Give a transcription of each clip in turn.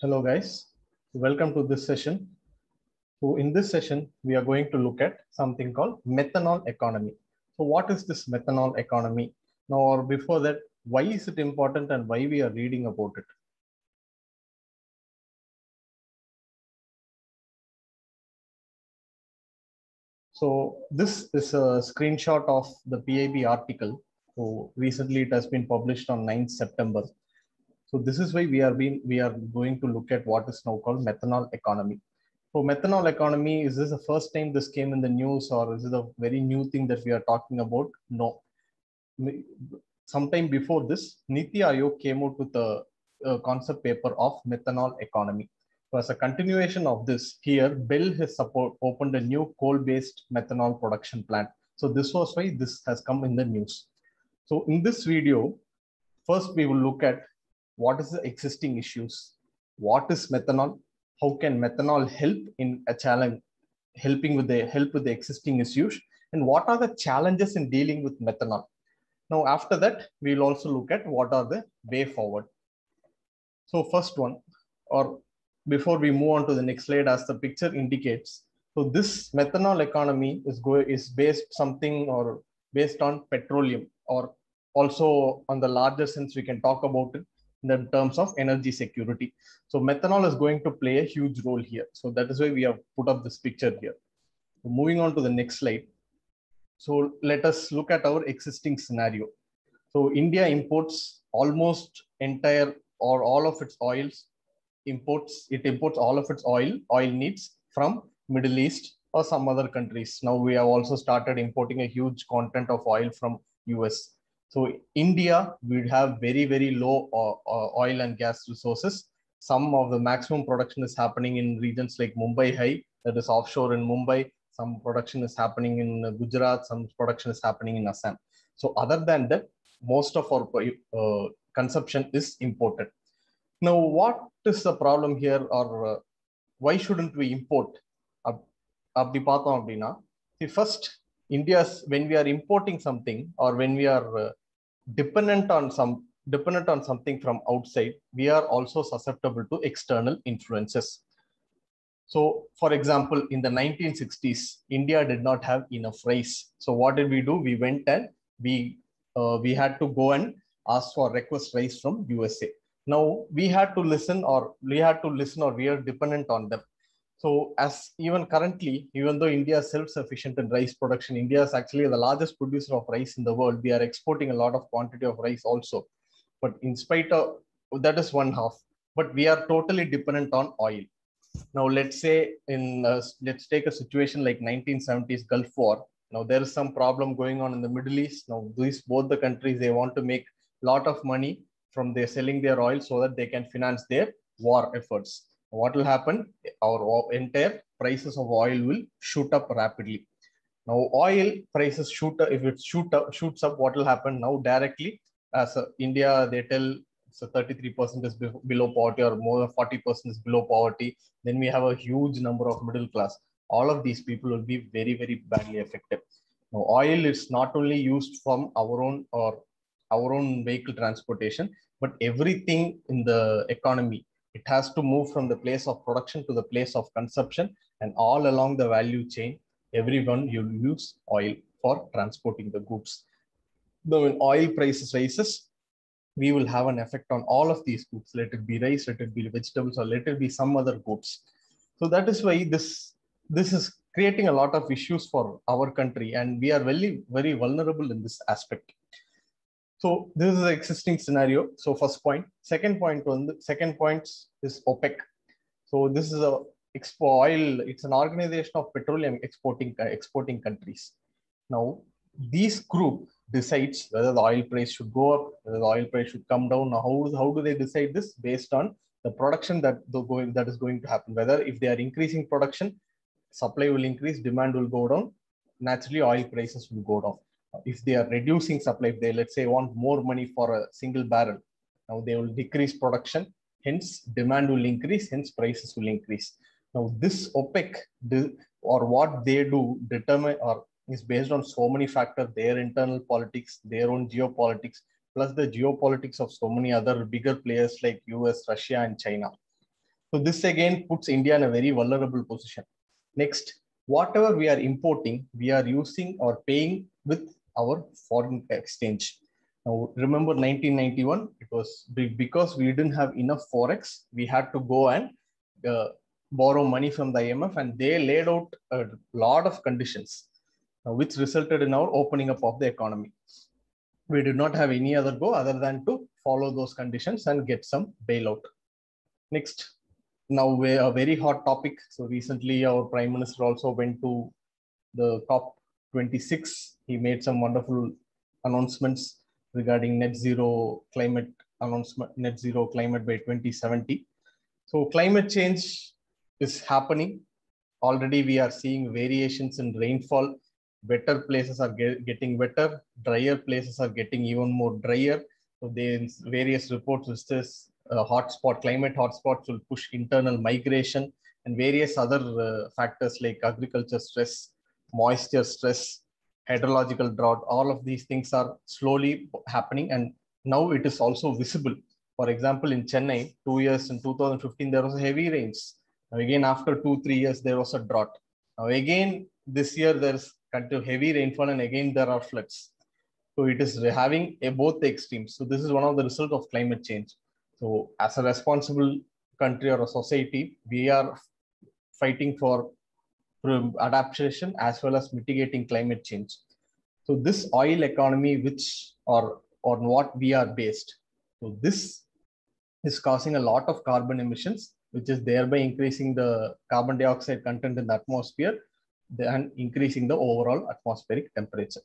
Hello guys, welcome to this session. So in this session, we are going to look at something called methanol economy. So what is this methanol economy? Now, or before that, why is it important and why we are reading about it? So this is a screenshot of the PIB article. So recently it has been published on 9th September. So this is why we are going to look at what is now called methanol economy. So methanol economy, is this the first time this came in the news, or is it a very new thing that we are talking about? No. Sometime before this, Niti Aayog came out with a concept paper of methanol economy. So as a continuation of this, here Bell has opened a new coal-based methanol production plant. So this was why this has come in the news. So in this video, first we will look at what is the existing issues, what is methanol, how can methanol help in a challenge, help with the existing issues, and what are the challenges in dealing with methanol. Now, after that, we will also look at what are the way forward. So first one, or before we move on to the next slide, as the picture indicates, so this methanol economy is based something or based on petroleum, or also on the larger sense, we can talk about it in the terms of energy security. So methanol is going to play a huge role here. So that is why we have put up this picture here. So moving on to the next slide. So let us look at our existing scenario. So India imports almost entire or all of its oils, imports all of its oil needs from Middle East or some other countries. Now we have also started importing a huge content of oil from US. So India would have very, very low oil and gas resources. Some of the maximum production is happening in regions like Mumbai High, that is offshore in Mumbai. Some production is happening in Gujarat, some production is happening in Assam. So other than that, most of our consumption is imported. Now, what is the problem here, or why shouldn't we import? First, when we are importing something, or when we are dependent on something from outside, we are also susceptible to external influences. So, for example, in the 1960s, India did not have enough rice. So, what did we do? We went and we had to go and ask for request rice from USA. Now we had to listen, or we are dependent on them. So as even currently, even though India is self-sufficient in rice production, India is actually the largest producer of rice in the world. We are exporting a lot of quantity of rice also. But in spite of that is one half, but we are totally dependent on oil. Now let's say let's take a situation like 1970s Gulf War. Now there is some problem going on in the Middle East. Now both the countries, they want to make a lot of money from selling their oil so that they can finance their war efforts. What will happen? Our entire prices of oil will shoot up rapidly. Now oil prices if it shoots up, what will happen? Now directly, as India, they tell so 33% is below poverty, or more than 40% is below poverty. Then we have a huge number of middle class. All of these people will be very, very badly affected. Now, oil is not only used from our own vehicle transportation, but everything in the economy. It has to move from the place of production to the place of consumption, and all along the value chain, everyone will use oil for transporting the goods. Though when oil prices rises, we will have an effect on all of these goods. Let it be rice, let it be vegetables, or let it be some other goods. So that is why this is creating a lot of issues for our country, and we are very, very vulnerable in this aspect. So this is the existing scenario. So first point. Second point is OPEC. So this is oil. It's an organization of petroleum exporting countries. Now these group decides whether the oil price should go up, whether the oil price should come down. Now, how do they decide this? Based on the production that is going to happen. Whether if they are increasing production, supply will increase, demand will go down. Naturally, oil prices will go down. If they are reducing supply, if they, let's say, want more money for a single barrel, now they will decrease production. Hence, demand will increase. Hence, prices will increase. Now, this OPEC or what they do determine or is based on so many factors, their internal politics, their own geopolitics, plus the geopolitics of so many other bigger players like US, Russia, and China. So this again puts India in a very vulnerable position. Next, whatever we are importing, we are using or paying with our foreign exchange. Now, remember 1991, it was because we didn't have enough Forex, we had to go and borrow money from the IMF, and they laid out a lot of conditions, which resulted in our opening up of the economy. We did not have any other go other than to follow those conditions and get some bailout. Next, now a very hot topic. So recently our Prime Minister also went to the COP26. He made some wonderful announcements regarding net zero climate by 2070. So climate change is happening. Already we are seeing variations in rainfall. Wetter places are getting wetter, drier places are getting even more drier. So there's various reports which says climate hotspots will push internal migration, and various other factors like agriculture stress, moisture stress, hydrological drought. All of these things are slowly happening, and now it is also visible. For example, in Chennai, 2 years in 2015, there was heavy rains. Now again, after 2-3 years, there was a drought. Now again, this year there's heavy rainfall, and again there are floods. So it is having both the extremes. So this is one of the results of climate change. So as a responsible country or a society, we are fighting for adaptation as well as mitigating climate change. So this oil economy, which or on what we are based, so this is causing a lot of carbon emissions, which is thereby increasing the carbon dioxide content in the atmosphere and increasing the overall atmospheric temperature.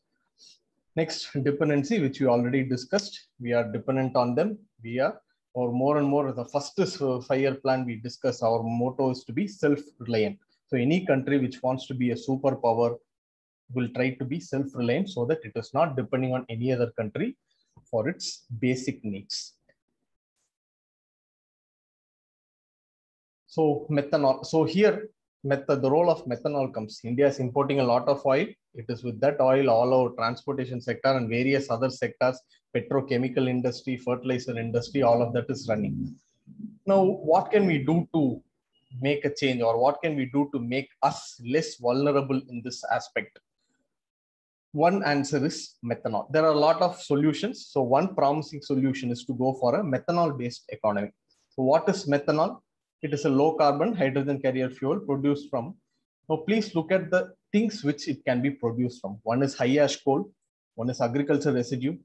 Next, dependency, which we already discussed. We are dependent on them. We are, or more and more, the first 5-year plan we discussed, our motto is to be self-reliant. So any country which wants to be a superpower will try to be self-reliant so that it is not depending on any other country for its basic needs. So methanol. So here, the role of methanol comes. India is importing a lot of oil. It is with that oil, all our transportation sector and various other sectors, petrochemical industry, fertilizer industry, all of that is running. Now, what can we do to make a change, or what can we do to make us less vulnerable in this aspect? One answer is methanol. There are a lot of solutions. So one promising solution is to go for a methanol-based economy. So what is methanol? It is a low carbon hydrogen carrier fuel produced from. Now, please look at the things which it can be produced from. One is high ash coal, one is agriculture residue,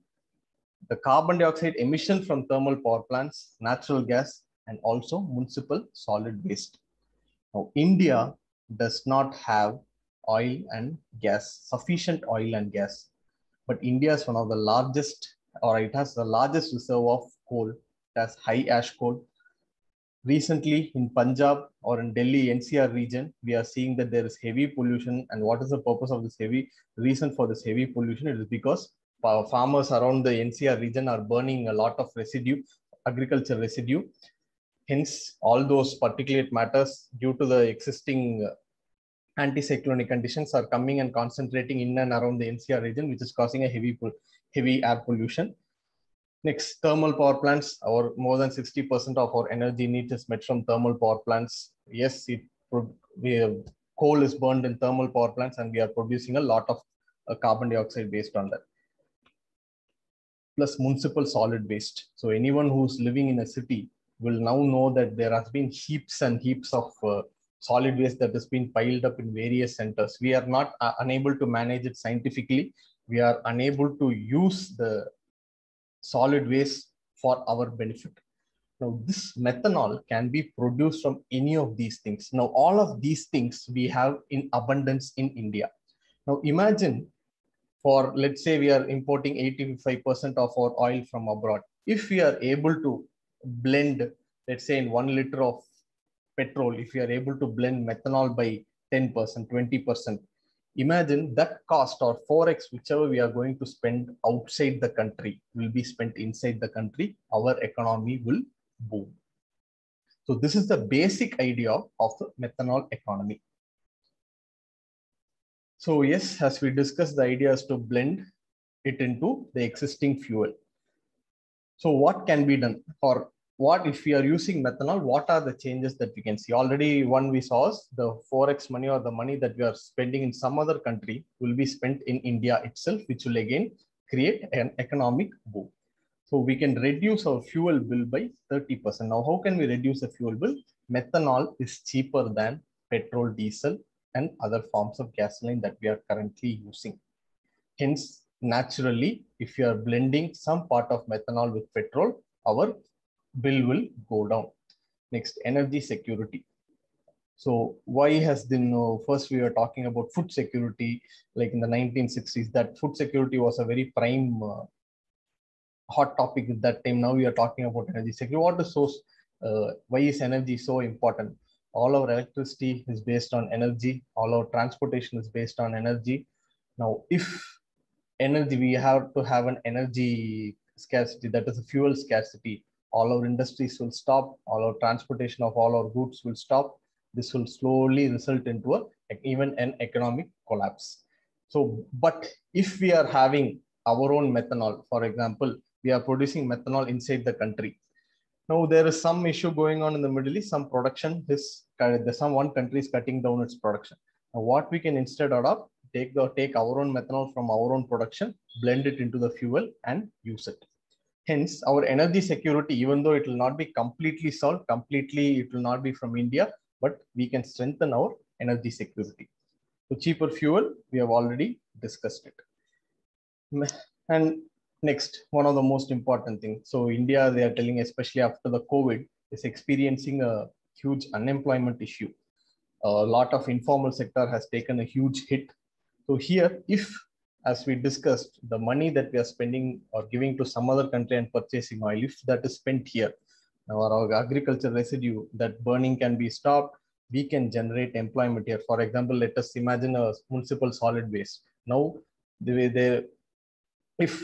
the carbon dioxide emission from thermal power plants, natural gas, and also municipal solid waste. Now, India does not have oil and gas, sufficient oil and gas, but India is one of the largest, or it has the largest reserve of coal. It has high ash coal. Recently in Punjab or in Delhi NCR region, we are seeing that there is heavy pollution. And what is the purpose of this reason for this heavy pollution? It is because farmers around the NCR region are burning a lot of residue, agriculture residue. Hence, all those particulate matters due to the existing anticyclonic conditions are coming and concentrating in and around the NCR region, which is causing a heavy air pollution. Next, thermal power plants. Our more than 60% of our energy needs is met from thermal power plants. Yes, coal is burned in thermal power plants, and we are producing a lot of carbon dioxide based on that. Plus municipal solid waste. So anyone who's living in a city will now know that there has been heaps and heaps of solid waste that has been piled up in various centers. We are not unable to manage it scientifically. We are unable to use the solid waste for our benefit. Now, this methanol can be produced from any of these things. Now, all of these things we have in abundance in India. Now, imagine for, let's say we are importing 85% of our oil from abroad. If we are able to blend, let's say in 1 liter of petrol, if we are able to blend methanol by 10%, 20%, imagine that cost or forex, whichever we are going to spend outside the country, will be spent inside the country. Our economy will boom. So this is the basic idea of the methanol economy. So yes, as we discussed, the idea is to blend it into the existing fuel. So what can be done, or what if we are using methanol, what are the changes that we can see? Already one we saw is the forex money or the money that we are spending in some other country will be spent in India itself, which will again create an economic boom. So we can reduce our fuel bill by 30%. Now, how can we reduce the fuel bill? Methanol is cheaper than petrol, diesel, and other forms of gasoline that we are currently using. Hence, naturally, if you are blending some part of methanol with petrol, our bill will go down. Next, energy security. So why has been, first we were talking about food security, like in the 1960s, that food security was a very prime hot topic at that time. Now we are talking about energy security. What is source? Why is energy so important? All our electricity is based on energy. All our transportation is based on energy. Now, if energy, we have to have an energy scarcity, that is a fuel scarcity. All our industries will stop. All our transportation of all our goods will stop. This will slowly result into even an economic collapse. So, but if we are having our own methanol, for example, we are producing methanol inside the country. Now there is some issue going on in the Middle East. Some production is, one country is cutting down its production. Now what we can instead adopt, take our own methanol from our own production, blend it into the fuel and use it. Hence our energy security, even though it will not be completely solved, it will not be from India, but we can strengthen our energy security. So cheaper fuel, we have already discussed it. And next, one of the most important things. So India, they are telling, especially after the COVID, is experiencing a huge unemployment issue. A lot of informal sector has taken a huge hit. So here, if, as we discussed, the money that we are spending or giving to some other country and purchasing oil, if that is spent here, our agriculture residue, that burning can be stopped, we can generate employment here. For example, let us imagine a municipal solid waste. Now, if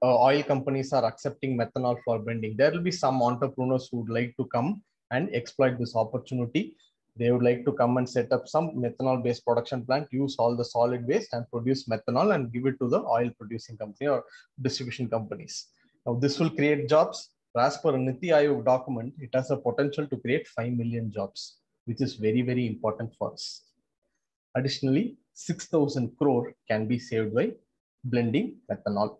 oil companies are accepting methanol for blending, there will be some entrepreneurs who would like to come and exploit this opportunity. They would like to come and set up some methanol-based production plant, use all the solid waste and produce methanol and give it to the oil producing company or distribution companies. Now, this will create jobs. As per Niti Aayog document, it has a potential to create 5 million jobs, which is very, very important for us. Additionally, 6,000 crore can be saved by blending methanol.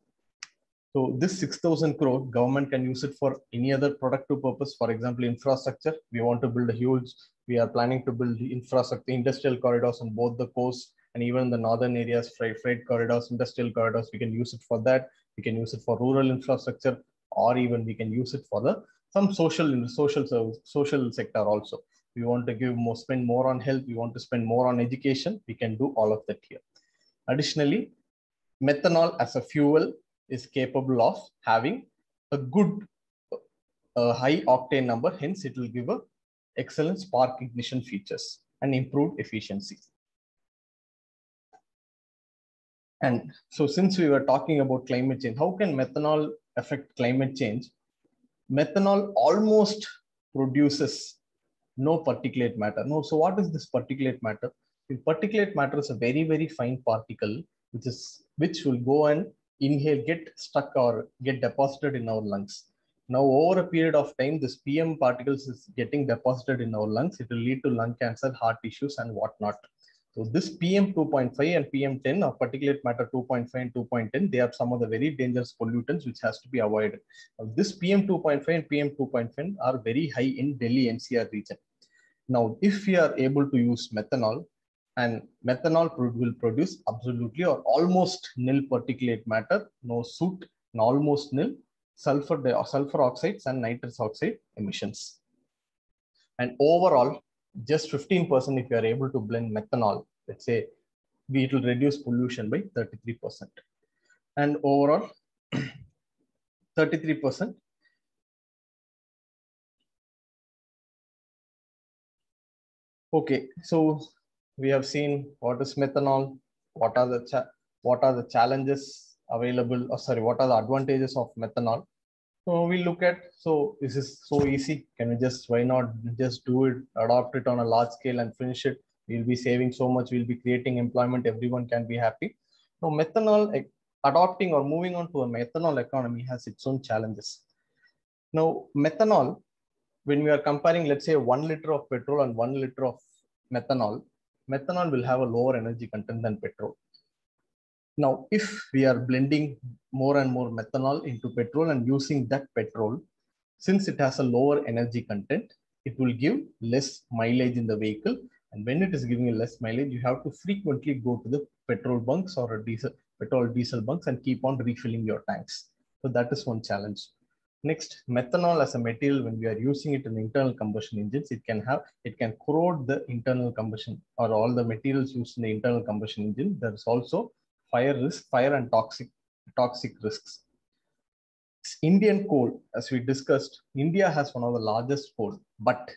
So this 6,000 crore, government can use it for any other productive purpose. For example, infrastructure. We want to build we are planning to build infrastructure, industrial corridors on both the coast and even the northern areas, freight corridors, industrial corridors. We can use it for that. We can use it for rural infrastructure, or even we can use it for some social sector also. We want to spend more on health. We want to spend more on education. We can do all of that here. Additionally, methanol as a fuel is capable of having a good high octane number. Hence, it will give a excellent spark ignition features and improved efficiency. And so since we were talking about climate change, how can methanol affect climate change? Methanol almost produces no particulate matter. No, so what is this particulate matter? The particulate matter is a very, very fine particle, which will go and inhale, get stuck or get deposited in our lungs. Now, over a period of time, this PM particles is getting deposited in our lungs. It will lead to lung cancer, heart issues, and whatnot. So this PM 2.5 and PM 10, or particulate matter 2.5 and 2.10, they are some of the very dangerous pollutants which has to be avoided. Now, this PM 2.5 and PM 2.5 are very high in Delhi NCR region. Now, if we are able to use methanol, and methanol will produce absolutely or almost nil particulate matter, no soot, and almost nil sulfur oxides and nitrous oxide emissions. And overall, just 15% if you are able to blend methanol, let's say, it will reduce pollution by 33%. And overall, 33%. Okay, so we have seen what is methanol, what are the challenges available, what are the advantages of methanol. So we look at, so this is so easy. Why not just do it, adopt it on a large scale and finish it? We'll be saving so much, we'll be creating employment, everyone can be happy. So methanol, adopting or moving on to a methanol economy has its own challenges. Now, methanol, when we are comparing, let's say 1 liter of petrol and 1 liter of methanol, methanol will have a lower energy content than petrol. Now, if we are blending more and more methanol into petrol and using that petrol, since it has a lower energy content, it will give less mileage in the vehicle. And when it is giving you less mileage, you have to frequently go to the petrol bunks or diesel bunks and keep on refilling your tanks. So that is one challenge. Next, methanol as a material, when we are using it in internal combustion engines, it can corrode the internal combustion or all the materials used in the internal combustion engine. There is also fire and toxic risks. Indian coal, as we discussed, India has one of the largest coal, but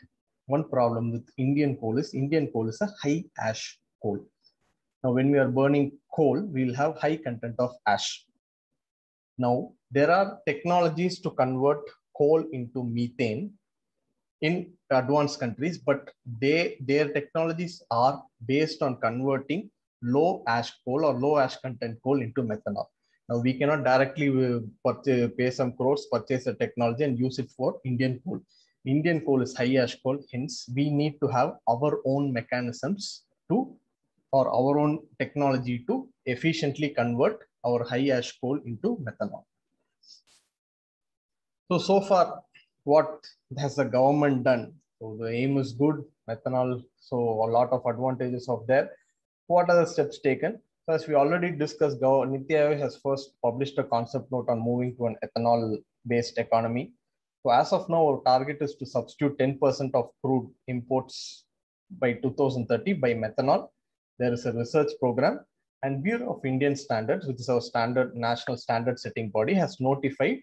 one problem with Indian coal is a high ash coal. Now, when we are burning coal, we'll have high content of ash. Now, there are technologies to convert coal into methane in advanced countries, but their technologies are based on converting low ash coal or low ash content coal into methanol. Now, we cannot directly pay some crores, purchase a technology and use it for Indian coal. Indian coal is high ash coal, hence we need to have our own mechanisms or our own technology to efficiently convert our high ash coal into methanol. So far, what has the government done? So the aim is good, methanol, so a lot of advantages of there. What are the steps taken? So as we already discussed, NITI Aayog has first published a concept note on moving to an ethanol-based economy. So as of now, our target is to substitute 10% of crude imports by 2030 by methanol. There is a research program, and Bureau of Indian Standards, which is our national standard setting body, has notified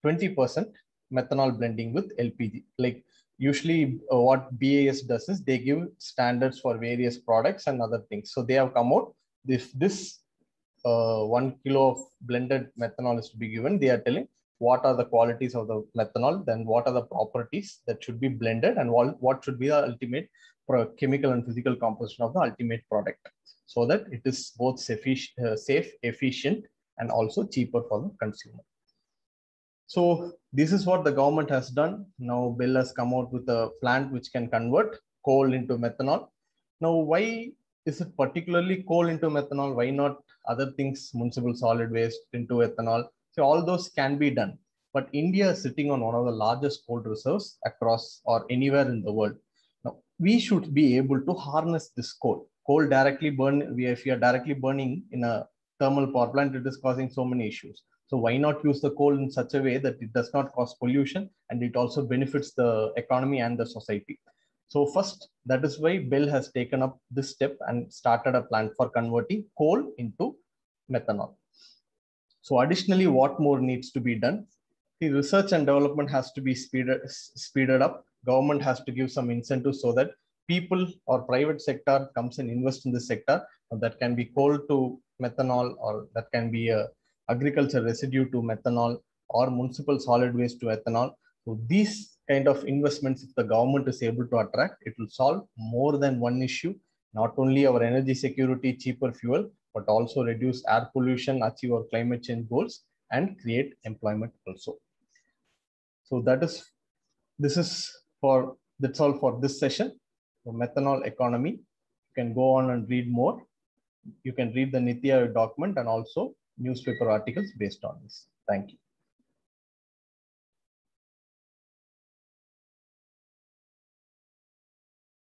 20% methanol blending with LPG. Like usually what BAS does is they give standards for various products and other things. So they have come out, if this 1 kilo of blended methanol is to be given, they are telling what are the qualities of the methanol, then what are the properties that should be blended, and what should be the ultimate chemical and physical composition of the ultimate product, so that it is both safe, efficient, and also cheaper for the consumer. So this is what the government has done. Now BEL has come out with a plant which can convert coal into methanol. Now, why is it particularly coal into methanol? Why not other things, municipal solid waste into ethanol? So all those can be done. But India is sitting on one of the largest coal reserves across or anywhere in the world. Now, we should be able to harness this coal. Coal directly if we are directly burning in a thermal power plant, it is causing so many issues. So why not use the coal in such a way that it does not cause pollution and it also benefits the economy and the society? So first, that is why BEL has taken up this step and started a plan for converting coal into methanol. So additionally, what more needs to be done? The research and development has to be speeded up. Government has to give some incentives so that people or private sector comes and invest in this sector. That can be coal to methanol, or that can be a agriculture residue to methanol, or municipal solid waste to ethanol. So these kind of investments, if the government is able to attract, it will solve more than one issue, not only our energy security, cheaper fuel, but also reduce air pollution, achieve our climate change goals, and create employment also. So that's all for this session. So methanol economy, you can go on and read more. You can read the NITI Aayog document and also newspaper articles based on this. Thank you.